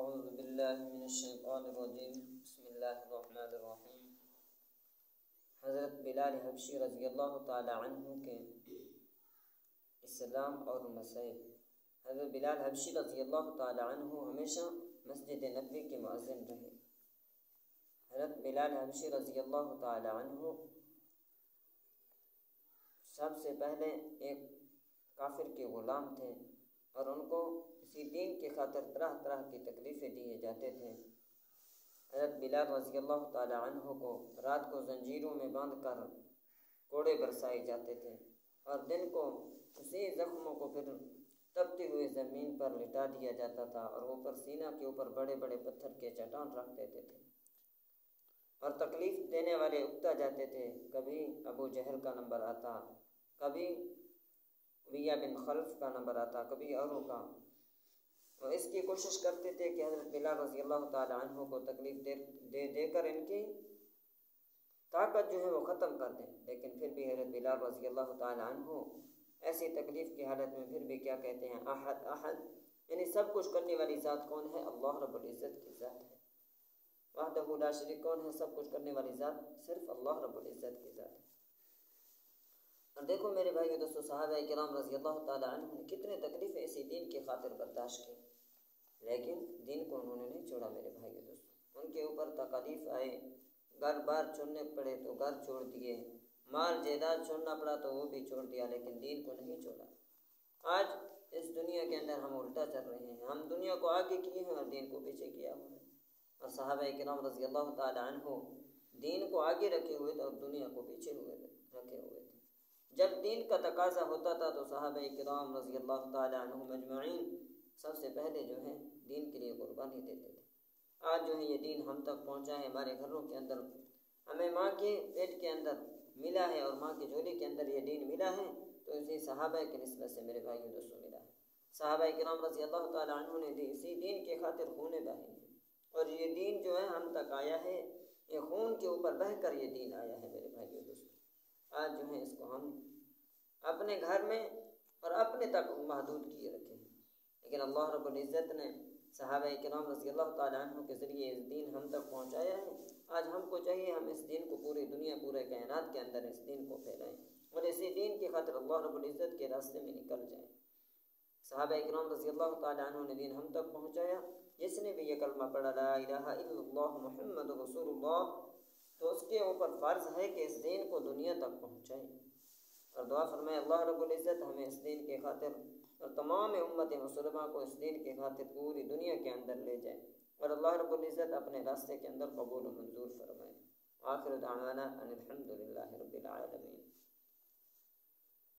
اعوذ باللہ من الشیطان الرجیم بسم اللہ الرحمن الرحیم۔ حضرت بلال حبشی رضی اللہ تعالی عنہ کے اسلام اور مسائل۔ حضرت بلال حبشی رضی اللہ تعالی عنہ ہمیشہ مسجد نبوی کے مؤذن رہے۔ حضرت بلال حبشی رضی اللہ تعالی عنہ سب سے پہلے ایک کافر کے غلام تھے اور ان کو اسی دین کی خاطر طرح طرح کی تکلیفیں دیے جاتے تھے۔ حضرت بلال رضی اللہ تعالی عنہ کو رات کو زنجیروں میں باندھ کر کوڑے برسائے جاتے تھے اور دن کو اسی زخموں کو پھر تپتی ہوئی زمین پر لٹا دیا جاتا تھا اور اوپر سینہ کے اوپر بڑے بڑے پتھر کے چٹان رکھ دیتے تھے اور تکلیف دینے والے اکتا جاتے تھے۔ کبھی ابو جہل کا نمبر آتا، کبھی امیہ بن خلف کا نمبر آتا، کبھی اوروں کا، اور اس کی کوشش کرتے تھے کہ حضرت بلال رضی اللہ تعالی عنہ کو تکلیف دے کر ان کی طاقت جو ہے وہ ختم کر دیں، لیکن پھر بھی حضرت بلال رضی اللہ تعالی عنہ ایسی تکلیف کی حالت میں پھر بھی کیا کہتے ہیں، احد احد، یعنی سب کچھ کرنے والی ذات کون ہے؟ اللہ رب العزت کی ذات ہے۔ وحدہ لا شریک کون ہے؟ سب کچھ کرنے والی ذات صرف اللہ رب العزت کی ذات ہے۔ اور دیکھو میرے بھائی دوستو، صحابہ کرام رضی اللہ تعالی عنہ نے کتنے تکلیفیں اسی دین کی خاطر برداشت کی، لیکن دین کو انہوں نے نہیں چھوڑا میرے بھائی دوستو۔ ان کے اوپر تکلیف آئے، گھر بار چھوڑنے پڑے تو گھر چھوڑ دیے، مال جائیداد چھوڑنا پڑا تو وہ بھی چھوڑ دیا، لیکن دین کو نہیں چھوڑا۔ آج اس دنیا کے اندر ہم الٹا چل رہے ہیں، ہم دنیا کو آگے کیے ہیں اور دین کو پیچھے کیا ہوا ہے۔ اور صحابہ کرام رضی اللہ تعالی عنہ دین کو آگے رکھے ہوئے تھے اور دنیا کو پیچھے رکھے ہوئے تھے۔ جب دین کا تقاضا ہوتا تھا تو صحابہ کرام رضی اللہ تعالی عنہم اجمعین سب سے پہلے جو ہے دین کے لیے قربانی دیتے تھے۔ آج جو ہے یہ دین ہم تک پہنچا ہے، ہمارے گھروں کے اندر ہمیں ماں کے پیٹ کے اندر ملا ہے اور ماں کی جھولی کے اندر یہ دین ملا ہے، تو اسی صحابہ کی نسبت سے میرے بھائی دوستوں ملا ہے۔ صحابہ کرام رضی اللہ تعالی عنہ نے اسی دین کے خاطر خون بہائے ہیں، اور یہ دین جو ہے ہم تک آیا ہے، یہ خون کے اوپر بہہ کر یہ دین آیا ہے میرے بھائی دوستوں۔ آج جو ہے اس کو ہم اپنے گھر میں اور اپنے تک محدود کیے رکھے ہیں، لیکن اللہ رب العزت نے صحابہ کرام رضی اللہ تعالی عنہ کے ذریعے اس دین ہم تک پہنچایا ہے۔ آج ہم کو چاہیے ہم اس دین کو پوری دنیا، پورے کائنات کے اندر اس دین کو پھیلائیں اور اسی دین کی خاطر اللہ رب العزت کے راستے میں نکل جائیں۔ صحابہ کرام رضی اللہ تعالی عنہ نے دین ہم تک پہنچایا۔ جس نے بھی یہ کلمہ پڑھا لا الہ الا اللہ محمد رسول اللہ، تو اس کے اوپر فرض ہے کہ اس دین کو دنیا تک پہنچائے، اور دعا فرمائے اللہ رب العزت ہمیں اس دین کے خاطر اور تمام امت مسلمہ کو اس دین کے خاطر پوری دنیا کے اندر لے جائے، اور اللہ رب العزت اپنے راستے کے اندر قبول و منظور فرمائے۔ آخر دعوانا ان الحمد للہ رب العالمین۔